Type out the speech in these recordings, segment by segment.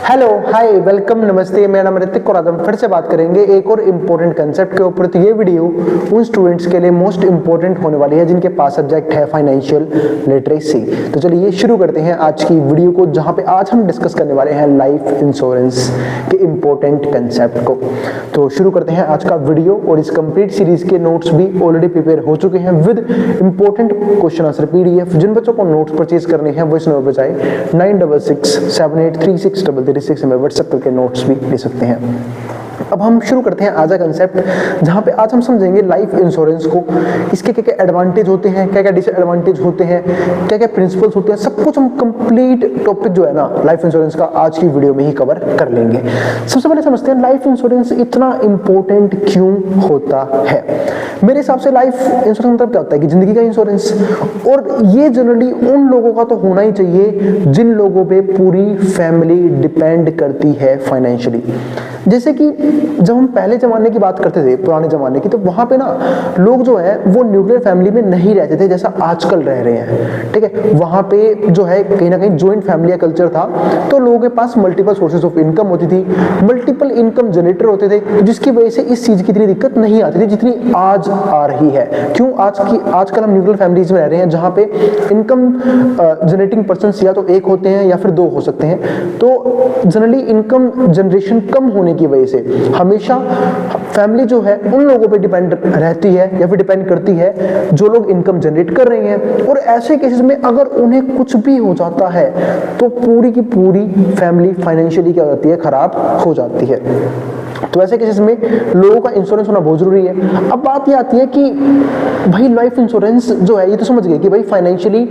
Hello hi welcome नमस्ते, मेरा नाम ऋतिक और आज हम फिर से बात करेंगे एक और इम्पोर्टेंट कंसेप्ट के ऊपर। तो ये वीडियो उन स्टूडेंट्स के लिए मोस्ट इम्पोर्टेंट होने वाली है जिनके पास सब्जेक्ट है फाइनेंशियल लिटरेसी। तो चलिए शुरू करते हैं आज की वीडियो को, जहां पे आज हम डिस्कस करने वाले हैं लाइफ इंश्योरेंस के इम्पोर्टेंट कंसेप्ट को। तो शुरू करते हैं आज का वीडियो, और इस कंप्लीट सीरीज के नोट्स भी ऑलरेडी प्रिपेयर हो चुके हैं with important question answer PDF. जिन बच्चों को नोट्स परचेज करने हैं वो इस नंबर पर जाए 9667836333 में व्हाट्सएप करके नोट्स भी ले सकते हैं। अब हम शुरू करते हैं आज का कंसेप्ट, जहां पे आज हम समझेंगे लाइफ इंश्योरेंस को, इसके क्या क्या एडवांटेज होते हैं, क्या क्या डिसएडवांटेज होते हैं, क्या क्या प्रिंसिपल्स होते हैं, सब कुछ हम कंप्लीट टॉपिक जो है ना लाइफ इंश्योरेंस का आज की वीडियो में ही कवर कर लेंगे। सबसे पहले समझते हैं लाइफ इंश्योरेंस इतना इंपॉर्टेंट क्यों होता है। मेरे हिसाब से लाइफ इंश्योरेंस मतलब क्या होता है कि जिंदगी का इंश्योरेंस, और ये जनरली उन लोगों का तो होना ही चाहिए जिन लोगों पे पूरी फैमिली डिपेंड करती है फाइनेंशियली। जैसे कि जब हम पहले जमाने की बात करते थे, पुराने जमाने की, तो वहां पे ना लोग जो है वो न्यूक्लियर फैमिली में नहीं रहते थे जैसा आजकल रह रहे हैं। ठीक है, वहां पे जो है कहीं ना कहीं ज्वाइंट फैमिली का कल्चर था, तो लोगों के पास मल्टीपल सोर्सेज ऑफ इनकम होती थी, मल्टीपल इनकम जनरेटर होते थे, जिसकी वजह से इस चीज की इतनी दिक्कत नहीं आती थी जितनी आज आ रही है। क्यों? आजकल हम न्यूक्लियर फैमिलीज में रह रहे हैं जहां पे इनकम जनरेटिंग पर्सन या तो एक होते हैं या फिर दो हो सकते हैं। तो जनरली इनकम जनरेशन कम होने की वजह से हमेशा फैमिली जो है उन लोगों पे डिपेंड रहती है या फिर डिपेंड करती है जो लोग इनकम जनरेट कर रहे हैं। और ऐसे केसेस में अगर उन्हें कुछ भी हो जाता है तो पूरी की पूरी फैमिली फाइनेंशियली क्या होती है, खराब हो जाती है। तो ऐसे केसेस में लोगों का इंश्योरेंस होना बहुत जरूरी है। अब बात ये आती है कि भाई लाइफ इंश्योरेंस जो है ये तो समझ गए कि भाई फाइनेंशियली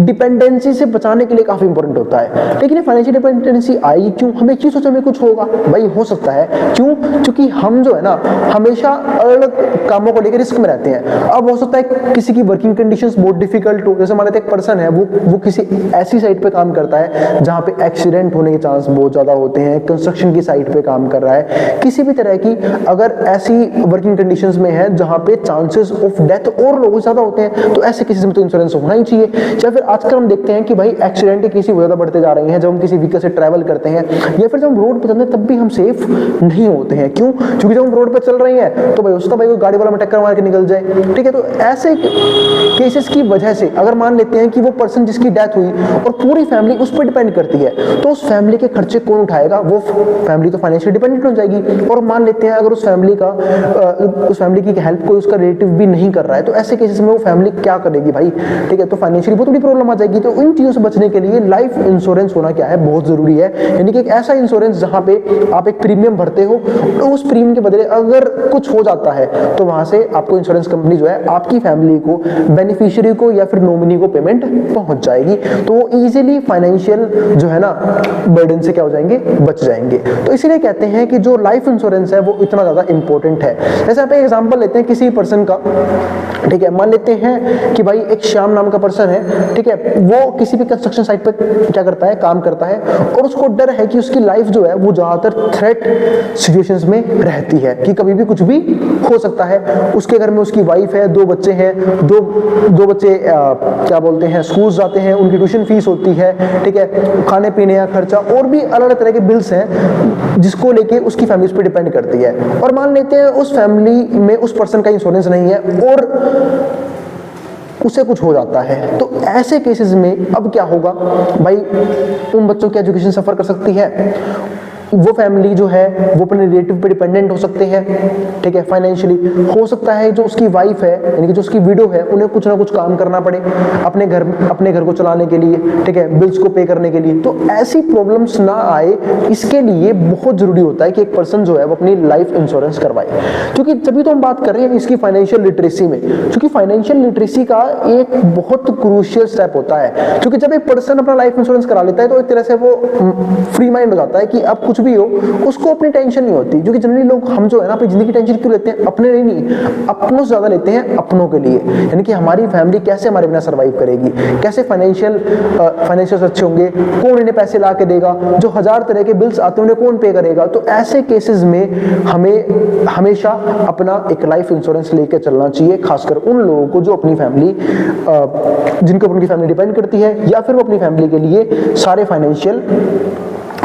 डिपेंडेंसी से बचाने के लिए काफी इंपॉर्टेंट होता है, लेकिन फाइनेंशियल डिपेंडेंसी आएगी क्यों? हमें एक चीज सोचा में कुछ होगा, भाई हो सकता है। क्यों? क्योंकि हम जो है ना हमेशा अलग कामों को लेकर रिस्क में रहते हैं। अब हो सकता है किसी की वर्किंग कंडीशंस बहुत डिफिकल्ट हो, जैसे मान लेते एक पर्सन है वो किसी ऐसी साइट पे काम करता है जहां पे एक्सीडेंट होने के चांस बहुत ज्यादा होते हैं, कंस्ट्रक्शन की साइट पे काम कर रहा है, किसी भी तरह की अगर ऐसी वर्किंग कंडीशंस में है जहां पे चांसेस ऑफ डेथ और लोगों ज्यादा होते हैं, तो ऐसे केसेस में तो इंश्योरेंस होना ही चाहिए। या फिर आजकल हम देखते हैं कि भाई एक्सीडेंट के केसेस ज्यादा बढ़ते जा रहे हैं जब हम किसी व्हीकल से ट्रैवल करते हैं, या फिर जब हम रोड पे चलते हैं तब भी हम सेफ नहीं होते हैं। क्यों? क्योंकि जब हम रोड पे चल रहे हैं तो भाई उसका भाई कोई गाड़ी वाला में टक्कर मार के निकल जाए। ठीक है, तो ऐसे केसेस की वजह से अगर मान लेते हैं कि वो पर्सन जिसकी डेथ हुई और पूरी फैमिली उस पर डिपेंड करती है, तो उस फैमिली के खर्चे कौन उठाएगा? वो फैमिली तो फाइनेंशियल डिपेंडेंट हो जाएगी। और मान लेते हैं अगर उस फैमिली की हेल्प कोई उसका रिलेटिव भी नहीं कर रहा है, तो ऐसे केसेस में वो फैमिली क्या करेगी भाई? ठीक है, तो फाइनेंशियली बहुत बड़ी प्रॉब्लम आ जाएगी। तो इन चीजों से बचने के लिए लाइफ इंश्योरेंस होना क्या है, बहुत जरूरी है। यानी कि एक ऐसा इंश्योरेंस जहां पे आप एक प्रीमियम भरते हो, तो उस प्रीमियम के बदले अगर कुछ हो जाता है तो वहां से आपको इंश्योरेंस कंपनी जो है आपकी फैमिली को, बेनिफिशियरी को या फिर नॉमिनी को पेमेंट पहुंच जाएगी। तो वो इजीली फाइनेंशियल जो है ना बर्डन से क्या हो जाएंगे, बच जाएंगे। तो इसीलिए कहते हैं कि जो लाइफ इंश्योरेंस है वो इतना ज्यादा इंपॉर्टेंट है। जैसे आप एक एग्जांपल लेते हैं किसी पर्सन का, ठीक है, मान लेते हैं कि भाई एक श्याम नाम का पर्सन है, ठीक है, वो किसी भी कंस्ट्रक्शन साइट पे क्या करता है, काम करता है, और उसको डर है कि उसकी लाइफ जो है वो ज्यादातर थ्रेट सिचुएशंस में रहती है कि कभी भी कुछ भी हो सकता है। उसके घर में उसकी वाइफ है, दो बच्चे हैं, दो बच्चे क्या बोलते हैं स्कूल जाते हैं, उनकी ट्यूशन फीस होती है, ठीक है, खाने पीने का खर्चा और भी अलग अलग तरह के बिल्स हैं जिसको लेके उसकी फैमिली उस पर डिपेंड करती है। और मान लेते हैं उस फैमिली में उस पर्सन का इंश्योरेंस नहीं है और उसे कुछ हो जाता है, तो ऐसे केसेस में अब क्या होगा भाई? उन बच्चों की एजुकेशन सफर कर सकती है, वो फैमिली जो है वो अपने रिलेटिव पे डिपेंडेंट हो सकते हैं। ठीक है, फाइनेंशियली हो सकता है जो उसकी वाइफ है यानी कि जो उसकी विडो है उन्हें कुछ ना कुछ काम करना पड़े अपने घर को चलाने के लिए, ठीक है, बिल्स को पे करने के लिए। तो ऐसी प्रॉब्लम्स ना आए, इसके लिए बहुत जरूरी होता है कि एक पर्सन जो है वो अपनी लाइफ इंश्योरेंस करवाए। क्योंकि जब तो हम बात कर रहे हैं इसकी फाइनेंशियल लिटरेसी में, क्योंकि फाइनेंशियल लिटरेसी का एक बहुत क्रूशियल स्टेप होता है। क्योंकि जब एक पर्सन अपना लाइफ इंश्योरेंस करा लेता है तो एक तरह से वो फ्री माइंड हो जाता है कि अब कुछ भी हो उसको अपनी टेंशन नहीं होती। क्योंकि जनरली लोग हम जो है ना अपनी जिंदगी की टेंशन क्यों लेते हैं? अपने लिए नहीं, अपनों से ज्यादा लेते हैं अपनों के लिए। यानी कि हमारी फैमिली कैसे हमारे बिना सर्वाइव करेगी, कैसे फाइनेंशियल अच्छे होंगे, कौन इन्हें पैसे ला के देगा, जो 1000 तरह के बिल्स आते हैं उन्हें कौन पे करेगा। तो ऐसे केसेस में हमें हमेशा अपना एक लाइफ इंश्योरेंस लेके चलना चाहिए, खासकर उन लोगों को जो अपनी फैमिली जिनके ऊपर उनकी फैमिली डिपेंड करती है, या फिर वो अपनी फैमिली के लिए सारे फाइनेंशियल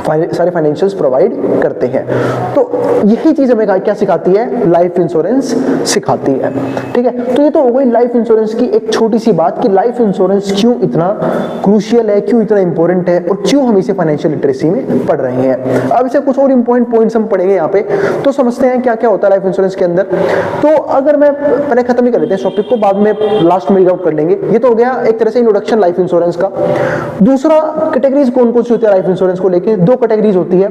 सारे फाइनेंशियल्स प्रोवाइड करते हैं। तो यही चीज हमें क्या सिखाती है, लाइफ इंश्योरेंस सिखाती है। ठीक है, तो ये तो हो गई लाइफ इंश्योरेंस की एक छोटी सी बात कि लाइफ इंश्योरेंस क्यों इतना क्रूशियल है, क्यों इतना इंपॉर्टेंट है और क्यों हम इसे फाइनेंशियल लिटरेसी में पढ़ रहे हैं। अब इसे कुछ और इंपॉर्टेंट पॉइंट्स हम पढ़ेंगे यहाँ पे, तो समझते हैं क्या क्या होता है लाइफ इंश्योरेंस के अंदर। तो अगर मैं पहले खत्म ही कर लेते हैं टॉपिक को, बाद में लास्ट में आउट कर लेंगे। ये तो हो गया एक तरह से इंट्रोडक्शन लाइफ इंश्योरेंस का। दूसरा, कैटेगरीज कौन कौन सी होती है लाइफ इंश्योरेंस को लेके। दो कैटेगरीज होती है,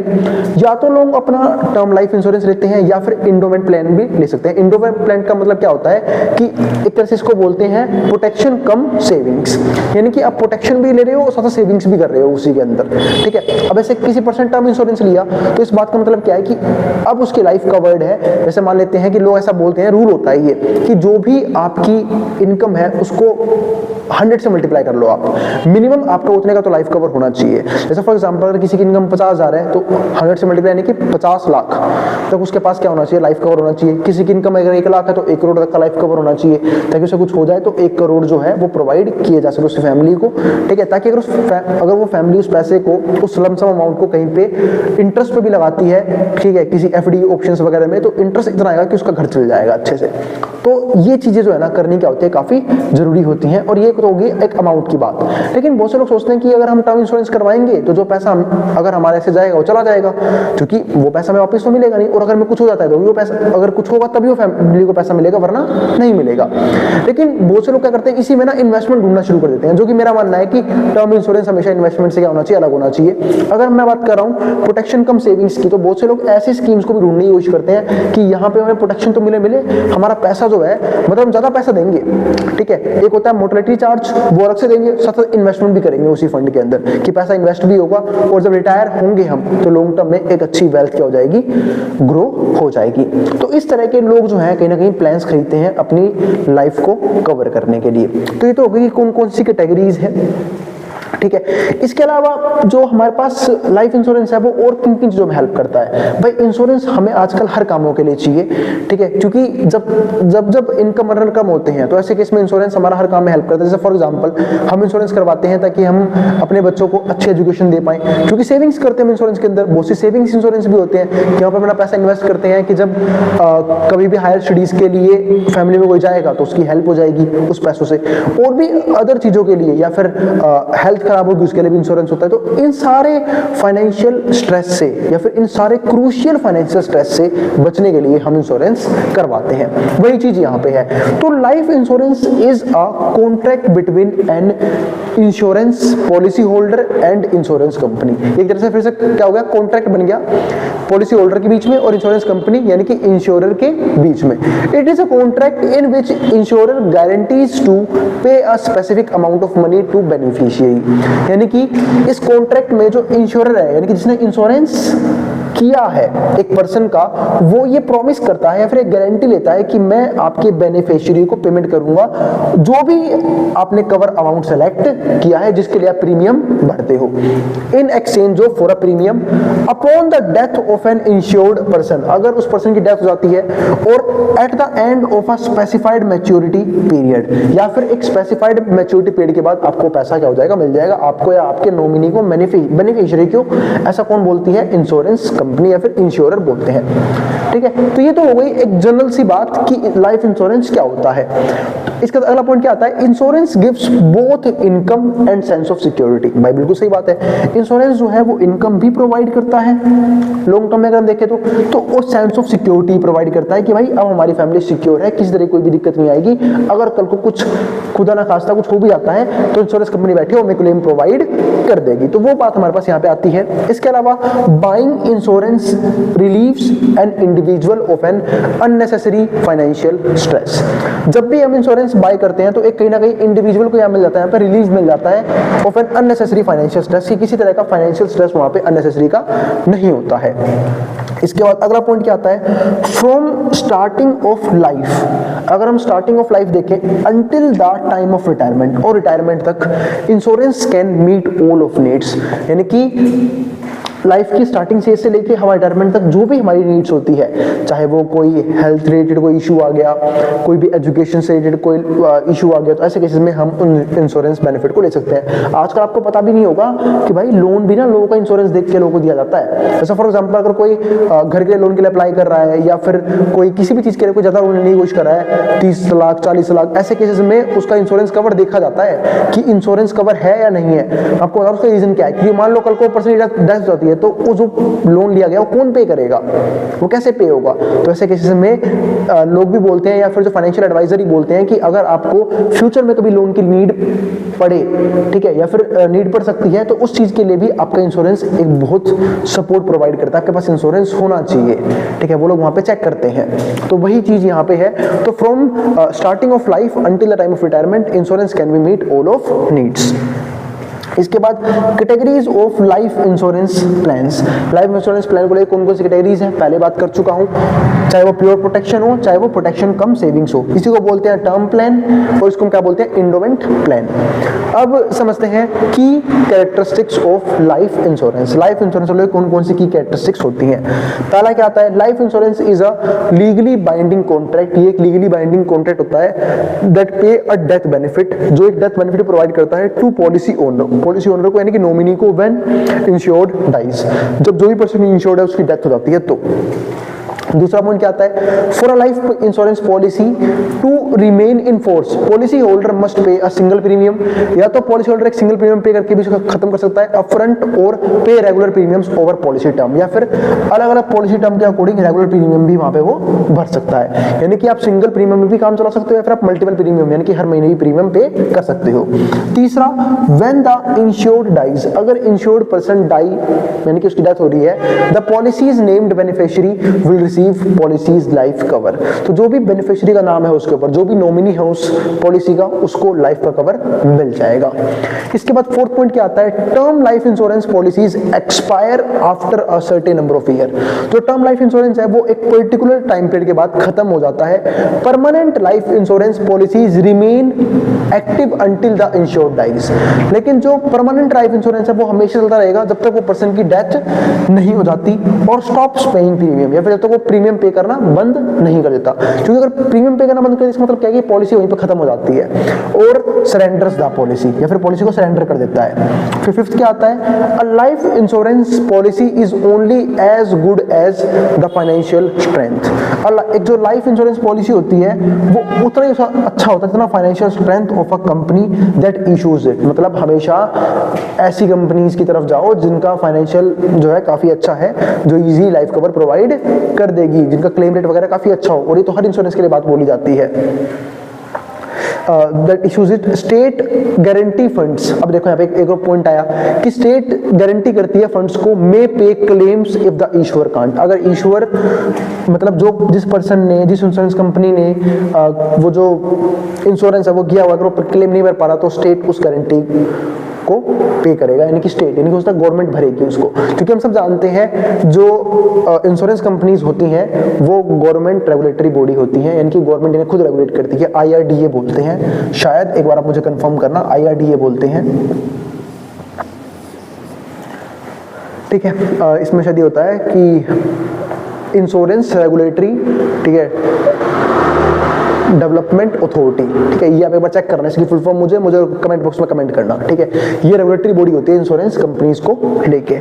या तो लोग अपना टर्म लाइफ इंश्योरेंस लेते हैं या फिर इंडोमेंट प्लान भी ले सकते हैं। इंडोमेंट प्लान का मतलब क्या होता है कि एक तरह से इसको बोलते हैं प्रोटेक्शन कम सेविंग्स, यानी कि आप प्रोटेक्शन भी ले रहे हो और साथ सेविंग्स भी कर रहे हो उसी के अंदर। ठीक है, अब ऐसे किसी पर्सन टर्म इंश्योरेंस लिया तो इस बात का मतलब क्या है कि अब उसकी लाइफ कवर्ड है। जैसे मान लेते हैं कि लोग ऐसा बोलते हैं, रूल होता है ये कि जो भी आपकी इनकम है उसको 100 से मल्टीप्लाई कर लो आप, मिनिमम आपका उतने का तो लाइफ कवर होना चाहिए। जैसे फॉर एग्जांपल अगर किसी की इनकम 50,000 है तो 100 से मल्टीप्लाई यानी कि 50 लाख तक उसके पास क्या होना चाहिए, लाइफ कवर होना चाहिए। किसी की इनकम अगर 1 लाख है तो 1 करोड़ तक का लाइफ कवर होना चाहिए, ताकि उसे कुछ हो जाए तो 1 करोड़ जो है वो प्रोवाइड किए जा सके उसकी फैमिली को। ठीक है, ताकि अगर वो फैमिली उस पैसे को, उस लमसम अमाउंट को कहीं पे इंटरेस्ट पे भी लगाती है, ठीक है, किसी एफडी ऑप्शंस वगैरह में, तो इंटरेस्ट इतना आएगा कि उसका घर चल जाएगा अच्छे से। तो ये चीजें जो है ना करनी क्या होती है, काफी जरूरी होती हैं। और ये तो होगी एक अमाउंट की बात। लेकिन बहुत से लोग सोचते हैं कि अगर हम टर्म इंश्योरेंस करवाएंगे तो जो पैसा अगर हमारे से जाएगा वो चला जाएगा, क्योंकि वो पैसा हमें वापस तो मिलेगा नहीं, और अगर में कुछ हो जाता है तो वो पैसा, अगर कुछ होगा तभी वो फैमिली को पैसा मिलेगा, वरना नहीं मिलेगा। लेकिन बहुत से लोग क्या करते हैं, इसी में ना इन्वेस्टमेंट ढूंढना शुरू कर देते हैं, जो कि मेरा मानना है कि टर्म इंश्योरेंस हमेशा इन्वेस्टमेंट से क्या होना चाहिए, अलग होना चाहिए। अगर मैं बात कर रहा हूँ प्रोटेक्शन कम सेविंग्स की, तो बहुत से लोग ऐसी स्कीम्स को भी ढूंढने की कोशिश करते हैं कि यहाँ पे हमें प्रोटेक्शन तो मिले, हमारा पैसा जो है मतलब हम ज्यादा पैसा देंगे। ठीक है, एक होता है मोर्टेलिटी चार्ज, वो अलग से देंगे, साथ इन्वेस्टमेंट भी करेंगे उसी फंड के अंदर कि पैसा इन्वेस्ट भी होगा, और जब रिटायर होंगे हम तो लॉन्ग टर्म में एक अच्छी वेल्थ क्या हो जाएगी, ग्रो हो जाएगी। तो इस तरह के लोग जो हैं कहीं ना कहीं प्लान्स खरीदते हैं अपनी लाइफ को कवर करने के लिए। तो ये तो हो गई कौन कौन सी कैटेगरीज है। ठीक है, इसके अलावा जो हमारे पास लाइफ इंश्योरेंस है वो और किन किन चीजों में हेल्प करता है। भाई इंश्योरेंस हमें आजकल हर कामों के लिए चाहिए। ठीक है, क्योंकि जब इनकम अर्नर कम होते हैं तो ऐसे केस में इंश्योरेंस हमारा हर काम में हेल्प करता है। जैसे फॉर एग्जांपल हम इंश्योरेंस करवाते हैं ताकि हम अपने बच्चों को अच्छी एजुकेशन दे पाएं, क्योंकि सेविंग्स करते हैं इंश्योरेंस के अंदर। बहुत सी सेविंग्स इंश्योरेंस भी होते हैं कि यहाँ पर अपना पैसा इन्वेस्ट करते हैं कि जब कभी भी हायर स्टडीज के लिए फैमिली में कोई जाएगा तो उसकी हेल्प हो जाएगी उस पैसों से, और भी अदर चीजों के लिए, या फिर हेल्थ खराब होगी उसके लिए भी इंश्योरेंस होता है। तो इन सारे फाइनेंशियल स्ट्रेस से या फिर इन सारे क्रूशियल फाइनेंशियल स्ट्रेस से बचने के लिए हम इंश्योरेंस करवाते हैं। वही चीज यहाँ पे है। तो life insurance is a contract between an insurance policy holder and insurance company. एक तरह से फिर से क्या हो गया, कॉन्ट्रैक्ट बन गया पॉलिसी होल्डर के बीच में और इंश्योरेंस कंपनी यानी कि इंश्योरर के बीच में। It is a contract in which insurer guarantees to pay a specific amount of money to beneficiary. यानी कि इस कॉन्ट्रैक्ट में जो इंश्योरर है, यानी कि जिसने इंश्योरेंस किया है एक पर्सन का, वो ये प्रॉमिस करता है या फिर एक गारंटी लेता है कि मैं आपके बेनिफिशियरी को पेमेंट करूंगा जो भी आपने कवर अमाउंट सेलेक्ट किया है जिसके लिए आप प्रीमियम भरते हो, in exchange of for a premium upon the death of an insured person. अगर उस पर्सन की डेथ हो जाती है और at the end of a specified maturity period, या फिर एक स्पेसिफाइड मैच्योरिटी पीरियड के बाद आपको पैसा क्या हो जाएगा, मिल जाएगा आपको या आपके नॉमिनी को, बेनिफिशियरी को। ऐसा कौन बोलती है, इंश्योरेंस कंपनी या फिर इंश्योरर बोलते हैं। ठीक है, तो ये तो हो गई एक जनरल सी बात कि लाइफ इंश्योरेंस क्या होता है। इसका अगला पॉइंट क्या आता है, insurance gives both income and sense of security. भाई बिल्कुल सही बात है, इंश्योरेंस जो है वो इनकम भी प्रोवाइड करता है लॉन्ग टर्म में अगर हम देखें तो वो सेंस ऑफ सिक्योरिटी प्रोवाइड करता है कि भाई अब हमारी फैमिली सिक्योर है, किसी तरह कोई भी दिक्कत नहीं आएगी। अगर कल को कुछ खुदा ना खास्ता कुछ हो भी जाता है तो इंश्योरेंस कंपनी बैठी है हमें क्लेम प्रोवाइड कर देगी। तो वो बात हमारे पास यहाँ पे आती है। इसके अलावा buying insurance relieves an individual of an unnecessary financial stress. जब भी हम इंश्योरेंस बाय करते हैं तो एक कहीं ना कहीं इंडिविजुअल को यहाँ मिल जाता है, यहाँ पे रिलीफ मिल जाता है of an unnecessary financial stress, कि किसी तरह का फाइनेंशियल स्ट्रेस वहां पे अननेसेसरी का नहीं होता है। इसके बाद अगला पॉइंट क्या आता है, फ्रॉम स्टार्टिंग ऑफ लाइफ। अगर हम स्टार्टिंग ऑफ लाइफ देखें until the time of retirement, और रिटायरमेंट तक insurance can meet all of needs. यानी कि लाइफ की स्टार्टिंग स्टेज से लेके हमारे रिटायरमेंट तक जो भी हमारी नीड्स होती है, चाहे वो कोई हेल्थ रिलेटेड कोई इशू आ गया, कोई भी एजुकेशन से रिलेटेड कोई इशू आ गया, तो ऐसे केसेस में हम उन इंश्योरेंस बेनिफिट को ले सकते हैं। आजकल आपको पता भी नहीं होगा कि भाई लोन भी ना लोगों का इंश्योरेंस देख के लोगों को दिया जाता है। जैसे फॉर एग्जांपल अगर कोई घर के लोन के लिए अप्लाई कर रहा है या फिर कोई किसी भी चीज के लिए कोई ज्यादा लोन लेने की कोशिश कर रहा है, 30 लाख 40 लाख, ऐसे केसेस में उसका इंश्योरेंस कवर देखा जाता है कि इंश्योरेंस कवर है या नहीं है। आपको बता उसका रीजन क्या है, क्योंकि मान लो कल को पर्सन डेथ हो जाती है तो वो जो लोन लिया गया वो कौन पे करेगा, वो कैसे पे होगा। तो ऐसे केसेस में लोग भी बोलते हैं या फिर जो फाइनेंशियल एडवाइजर ही बोलते हैं कि अगर आपको फ्यूचर में कभी लोन की नीड पड़े, ठीक है, या फिर नीड पड़ सकती है, तो उस चीज के लिए भी आपका इंश्योरेंस एक बहुत सपोर्ट प्रोवाइड करता है। आपके पास इंश्योरेंस होना चाहिए, ठीक है, वो लोग वहां पे चेक करते हैं। तो वही चीज यहाँ पे है। तो from starting of life until the time of retirement insurance can be meet all of needs. इसके बाद categories of life insurance plans. Life insurance plan को लेकर कौन कौन सी कैटेगरीज हैं पहले बात कर चुका हूं, चाहे वो प्योर प्रोटेक्शन हो, चाहे वो प्रोटेक्शन कम सेविंग्स हो। इसी को बोलते हैं टर्म प्लान और इसको हम क्या बोलते हैं, एंडोमेंट प्लान। अब समझते हैं की characteristics of life insurance. Life insurance को लेकर कौन कौन सी की कैरेक्टरिस्टिक्स होती हैं। पहला क्या आता है, life insurance is a legally binding contract. ये एक लीगली बाइंडिंग कॉन्ट्रैक्ट होता है दैट पे अ डेथ बेनिफिट, जो एक डेथ बेनिफिट प्रोवाइड करता है to policy owner, policy owner को यानी कि नॉमिनी को, व्हेन इंश्योर्ड डाइज, जब जो भी पर्सन इंश्योर्ड है उसकी डेथ हो जाती है। तो दूसरा पॉइंट क्या आता है, for a life insurance policy to remain in force policy holder must pay a single premium. या तो पॉलिसी होल्डर एक सिंगल प्रीमियम पे करके भी उसको खत्म कर सकता है अपफ्रंट, और पे regular premiums over policy term, या फिर अलग अलग पॉलिसी टर्म के अकॉर्डिंग रेगुलर प्रीमियम भी वहां पे वो भर सकता है। यानी कि आप सिंगल प्रीमियम में भी काम चला सकते हो या फिर आप मल्टीपल प्रीमियम यानी कि हर महीने भी प्रीमियम पे कर सकते हो। तीसरा, व्हेन द इंश्योर्ड डाइज, अगर इंश्योर्ड पर्सन डाई यानी कि उसकी डेथ हो रही है, the policies named beneficiary will receive policies life cover. तो जो भी बेनिफिशियरी का नाम है उसके ऊपर, जो भी नॉमिनी है उस पॉलिसी का, उसको लाइफ का कवर मिल जाएगा। इसके बाद फोर्थ पॉइंट क्या आता है, term life insurance policies expire after a certain number of year. तो टर्म लाइफ इंश्योरेंस है वो एक पर्टिकुलर टाइम पीरियड के बाद खत्म हो जाता है। Permanent life insurance policies remain active until the insured dies. लेकिन जो परमानेंट लाइफ इंश्योरेंस है वो हमेशा चलता रहेगा जब तक वो पर्सन की डेथ नहीं हो जाती और स्टॉप्स पेइंग प्रीमियम, या फिर जब तक वो प्रीमियम पे करना बंद नहीं कर देता। क्योंकि अगर प्रीमियम पे करना बंद कर दे इसका मतलब क्या है कि पॉलिसी वहीं पे खत्म हो जाती है और सरेंडर्स द पॉलिसी, या फिर पॉलिसी को सरेंडर कर देता है। फिर फिफ्थ क्या आता है, a life insurance policy is only as good as the financial strength. एक जो लाइफ इंश्योरेंस पॉलिसी होती है वो उतना ही अच्छा होता है जितना financial strength of a company that issues it. मतलब हमेशा ऐसी कंपनीज की तरफ जाओ जिनका फाइनेंशियल जो है काफी अच्छा है, जो इजी लाइफ कवर प्रोवाइड कर देगी, जिनका क्लेम रेट वगैरह काफी अच्छा हो। और ये तो हर इंश्योरेंस के लिए बात बोली जाती है। That issues it state guarantee funds. अब देखो यहाँ पे एक और पॉइंट आया कि स्टेट गारंटी करती है फंड्स को, मे पे claims if the issuer can't. अगर इश्यूअर मतलब जो जिस पर्सन ने, जिस इंश्योरेंस कंपनी ने वो जो इंश्योरेंस है वो किया हुआ, अगर वो क्लेम नहीं भर पा रहा तो स्टेट उस गारंटी को पे करेगा, यानी कि स्टेट यानी कि उसका गवर्नमेंट भरेगी उसको। क्योंकि हम सब जानते हैं जो इंश्योरेंस कंपनीज होती हैं वो गवर्नमेंट रेगुलेटरी बॉडी होती हैं, यानी कि गवर्नमेंट इन्हें खुद रेगुलेट करती है। IRDA बोलते हैं, शायद एक बार आप मुझे कंफर्म करना, IRDA बोलते हैं, ठीक है। इसमें शायद ये होता है कि इंश्योरेंस रेगुलेटरी, ठीक है, डेवलपमेंट अथॉरिटी, ठीक है। ये आप एक बार चेक करना, इसकी फुल फॉर्म मुझे कमेंट बॉक्स में कमेंट करना, ठीक है। ये रेगुलेटरी बॉडी होती है इंश्योरेंस कंपनीज को लेके।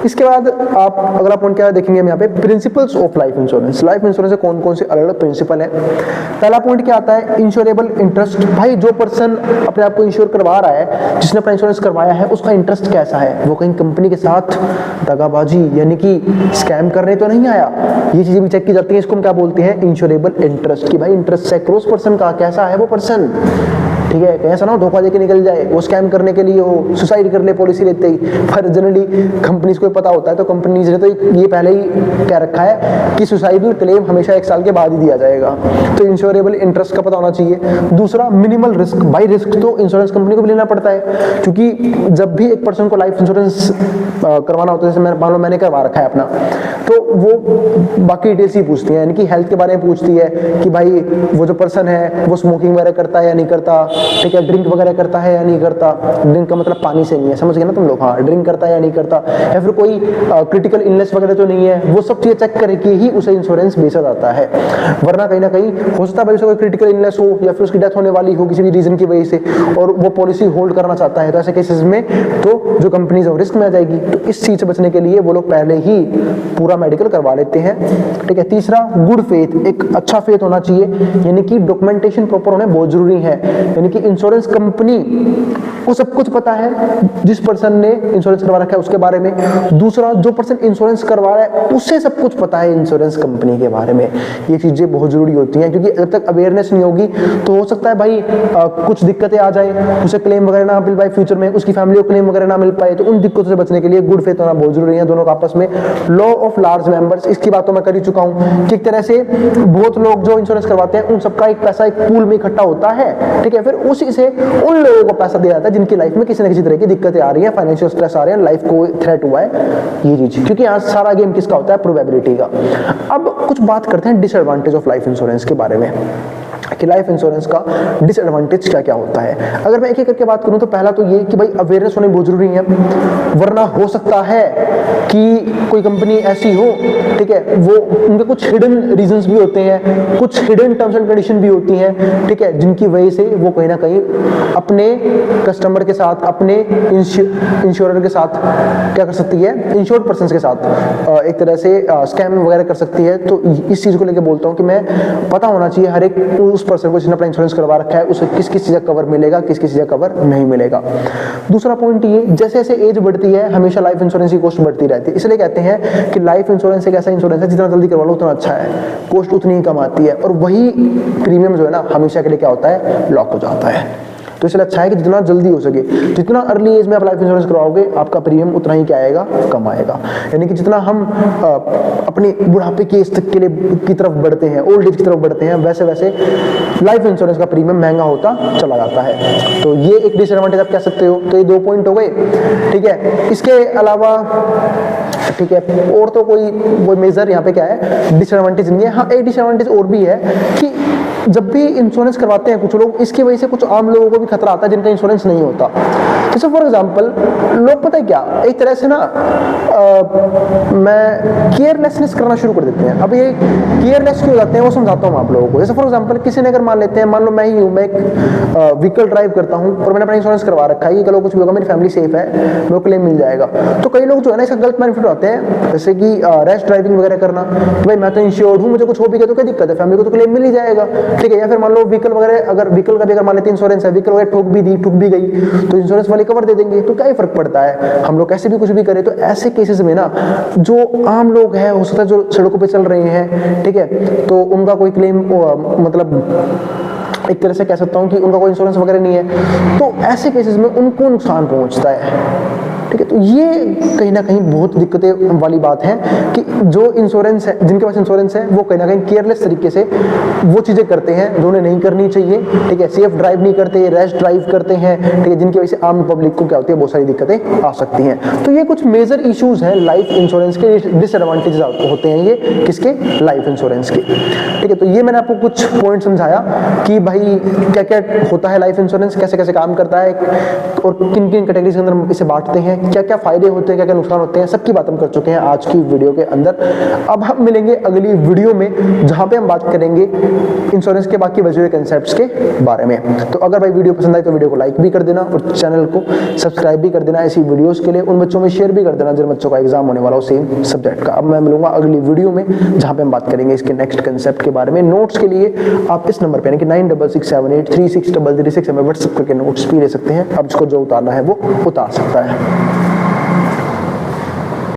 इसके बाद आप अगला पॉइंट क्या देखेंगे हम यहाँ पे, principles of life insurance. Life insurance के कौन कौन से अलग अलग प्रिंसिपल है। पहला पॉइंट क्या आता है, इंश्योरेबल इंटरेस्ट। भाई जो पर्सन अपने आप को इंश्योर करवा रहा है, जिसने अपना इंश्योरेंस करवाया है, उसका इंटरेस्ट कैसा है, वो कहीं कंपनी के साथ दगाबाजी यानी कि स्कैम करने तो नहीं आया। ये चीजें भी चेक की जाती है। इसको हम क्या बोलते हैं, इंश्योरेबल इंटरेस्ट, कि भाई इंटरेस्ट है उस पर्सन का, कैसा है वो पर्सन, ठीक है। ऐसा ना हो धोखा देके निकल जाए, वो स्कैम करने के लिए हो, सुसाइड कर ले पॉलिसी लेते ही। पर जनरली कंपनीज को पता होता है, तो कंपनीज ने तो ये पहले ही क्या रखा है कि सुसाइडल क्लेम हमेशा 1 साल के बाद ही दिया जाएगा। तो इंश्योरेबल इंटरेस्ट का पता होना चाहिए। दूसरा, मिनिमल रिस्क। भाई रिस्क तो इंश्योरेंस कंपनी को भी लेना पड़ता है, क्योंकि जब भी एक पर्सन को लाइफ इंश्योरेंस करवाना होता है, जैसे मान लो मैंने करवा रखा है अपना, तो वो बाकी डिटेल्स ही पूछती है, यानी कि हेल्थ के बारे में पूछती है कि भाई वो जो पर्सन है वो स्मोकिंग वगैरह करता है या नहीं करता, ठीक है, ड्रिंक वगैरह करता है या नहीं करता, ड्रिंक का मतलब पानी से नहीं है, समझ गए ना तुम लोग, हाँ, ड्रिंक करता है या नहीं करता, या फिर कोई क्रिटिकल इलनेस वगैरह तो नहीं है, वो सब चीजें चेक करके ही उसे इंश्योरेंस बेचा जाता है। वरना कहीं ना कहीं हो सकता है भाई उसे कोई क्रिटिकल इलनेस हो या फिर उसकी डेथ होने वाली हो किसी भी रीजन की वजह से और वो पॉलिसी होल्ड करना चाहता है, तो ऐसे केसेस में तो जो कंपनीज है रिस्क में आ जाएगी। तो इस चीज से बचने के लिए वो लोग पहले ही पूरा मेडिकल करवा लेते हैं, ठीक है। तीसरा, गुड फेथ, एक अच्छा फेथ होना चाहिए, यानी कि डॉक्यूमेंटेशन प्रॉपर होना बहुत जरूरी है, यानी कि इंश्योरेंस कंपनी को सब कुछ पता है जिस पर्सन ने इंश्योरेंस करवा रखा है उसके बारे में। दूसरा, जो पर्सन इंश्योरेंस करवा रहा है उससे सब कुछ पता है इंश्योरेंस कंपनी के बारे में। ये चीजें बहुत जरूरी होती हैं, क्योंकि जब तक अवेयरनेस नहीं होगी तो हो सकता है भाई कुछ दिक्कतें आ जाए, उसे क्लेम वगैरह ना मिल पाए फ्यूचर में, उसकी फैमिली को क्लेम वगैरह ना मिल पाए। तो उन दिक्कतों से बचने के लिए गुड फेथ होना बहुत जरूरी है दोनों का आपस में। लॉ ऑफ लार्ज मेंबर्स, इसकी बात तो मैं कर ही चुका हूं कि एक तरह से बहुत लोग जो इंश्योरेंस करवाते हैं उन सबका एक पैसा एक पूल में इकट्ठा होता है, ठीक है, फिर उसी से उन लोगों को पैसा दिया जाता है जिनकी लाइफ में किसी न किसी तरह की दिक्कतें आ रही है, फाइनेंशियल स्ट्रेस आ रहे हैं, लाइफ को थ्रेट हुआ है, ये चीज, क्योंकि यहाँ सारा गेम किसका होता है, प्रोबेबिलिटी का। अब कुछ बात करते हैं डिसएडवांटेज ऑफ लाइफ इंश्योरेंस के बारे में कि लाइफ इंश्योरेंस का डिसएडवांटेज क्या क्या होता है। अगर मैं एक एक करके बात करूं तो पहला तो ये कि भाई अवेयरनेस होनी बहुत जरूरी है, वरना हो सकता है कि कोई कंपनी ऐसी हो, ठीक है, वो उनके कुछ हिडन रीजंस भी होते हैं, कुछ हिडन टर्म्स एंड कंडीशन भी होती हैं, ठीक है, जिनकी वजह से वो कहीं ना कहीं अपने कस्टमर के साथ, अपने इंश्योरर के साथ क्या कर सकती है, इंश्योर्ड पर्सन के साथ एक तरह से स्कैम वगैरह कर सकती है। तो इस चीज को लेकर बोलता हूँ कि मैं पता होना चाहिए हर एक उस पर्सन को जिसने अपना इंश्योरेंस करवा रखा है उसे किस किस चीज का कवर मिलेगा, किस किस चीज का कवर नहीं मिलेगा। दूसरा पॉइंट ये, जैसे जैसे एज बढ़ती है हमेशा लाइफ इंश्योरेंस की कॉस्ट बढ़ती रहती है, इसलिए कहते हैं कि लाइफ इंश्योरेंस एक ऐसा इंश्योरेंस है जितना जल्दी करवा लो उतना अच्छा है, कॉस्ट उतनी ही कम आती है और वही प्रीमियम जो है ना हमेशा के लिए क्या होता है, लॉक हो जाता है। तो इसलिए अच्छा है कि जितना जल्दी हो सके, जितना अर्ली एज में आप लाइफ इंश्योरेंस करवाओगे आपका प्रीमियम उतना ही क्या आएगा, कम आएगा। यानी कि जितना हम अपनी बुढ़ापे की एज तक के लिए की तरफ बढ़ते हैं, ओल्ड एज की तरफ बढ़ते हैं, वैसे वैसे लाइफ इंश्योरेंस का प्रीमियम महंगा होता चला जाता है। तो ये एक डिसएडवांटेज आप कह सकते हो। तो ये 2 पॉइंट हो गए, ठीक है। इसके अलावा ठीक है और तो कोई मेजर यहाँ पे क्या है, डिसएडवांटेज नहीं है। हाँ, एक डिसएडवांटेज और भी है कि जब भी इंश्योरेंस करवाते हैं कुछ लोग, इसकी वजह से कुछ आम लोगों को भी खतरा आता है जिनका इंश्योरेंस नहीं होता। जैसे फॉर एग्जांपल लोग पता है क्या, एक तरह से ना मैं केयरलेसनेस करना शुरू कर देते हैं। अब ये केयरलेस क्यों हो जाते हैं वो समझाता हूँ आप लोगों को। जैसे फॉर एग्जांपल किसी ने अगर मान लेते हैं, मान लो मैं ही हूँ, मैं एक व्हीकल ड्राइव करता हूँ और मैंने अपना इंश्योरेंस करवा रखा है, ये कल कुछ भी होगा मेरी फैमिली सेफ है, मेरे को क्लेम मिल जाएगा। तो कई लोग जो है ना इसका गलत बेनिफिट होते हैं, जैसे कि रैश ड्राइविंग वगैरह करना, कि भाई मैं तो इंश्योर्ड हूँ, मुझे कुछ हो भी गया तो क्या दिक्कत है, फैमिली को तो क्लेम मिल ही जाएगा, ठीक है। या फिर मान लो व्हीकल वगैरह, अगर व्हीकल का भी अगर मान लेते हैं इंश्योरेंस है, व्हीकल वगैरह ठोक भी गई तो इंश्योरेंस वाले कवर दे देंगे, तो क्या ही फर्क पड़ता है, हम लोग कैसे भी कुछ भी करें। तो ऐसे केसेस में ना जो आम लोग हैं, हो सकता है जो सड़कों पे चल रहे हैं, ठीक है, तो उनका कोई क्लेम मतलब एक तरह से कह सकता हूं कि उनका कोई इंश्योरेंस वगैरह नहीं है, तो ऐसे केसेस में उनको नुकसान पहुंचता है, ठीक है। तो ये कहीं ना कहीं बहुत दिक्कतें वाली बात है कि जो इंश्योरेंस है, जिनके पास इंश्योरेंस है, वो कहीं ना कहीं केयरलेस तरीके से वो चीजें करते हैं जो उन्हें नहीं करनी चाहिए, ठीक है। सेफ ड्राइव नहीं करते, रैश ड्राइव करते हैं, ठीक है, जिनकी वजह से आम पब्लिक को क्या होती है, बहुत सारी दिक्कतें आ सकती हैं। तो ये कुछ मेजर इश्यूज हैं लाइफ इंश्योरेंस के, डिसएडवांटेजेस होते हैं ये किसके, लाइफ इंश्योरेंस के, ठीक है। तो ये मैंने आपको कुछ पॉइंट समझाया कि भाई क्या क्या होता है लाइफ इंश्योरेंस, कैसे कैसे काम करता है और किन किन कैटेगरीज के अंदर हम इसे बांटते हैं, क्या क्या फायदे होते हैं, क्या क्या नुकसान होते हैं, सबकी बात हम कर चुके हैं आज की वीडियो के अंदर। अब हम मिलेंगे अगली वीडियो में जहां पे हम बात करेंगे इंश्योरेंस के बाकी बचे हुए कंसेप्ट्स के बारे में। तो अगर भाई वीडियो पसंद आए तो वीडियो को लाइक भी कर देना और चैनल को सब्सक्राइब भी कर देना ऐसी वीडियोस के लिए। उन बच्चों में शेयर भी कर देना जिन बच्चों का एग्जाम होने वाला हो सेम सब्जेक्ट का। अब मैं मिलूंगा अगली वीडियो में जहां पे हम बात करेंगे इसके नेक्स्ट कंसेप्ट के बारे में। नोट्स के लिए आप इस नंबर पे यानी कि 9667836036 में व्हाट्सएप करके नोट्स भी ले सकते हैं। अब इसको जो उतारना है वो उतार सकता है।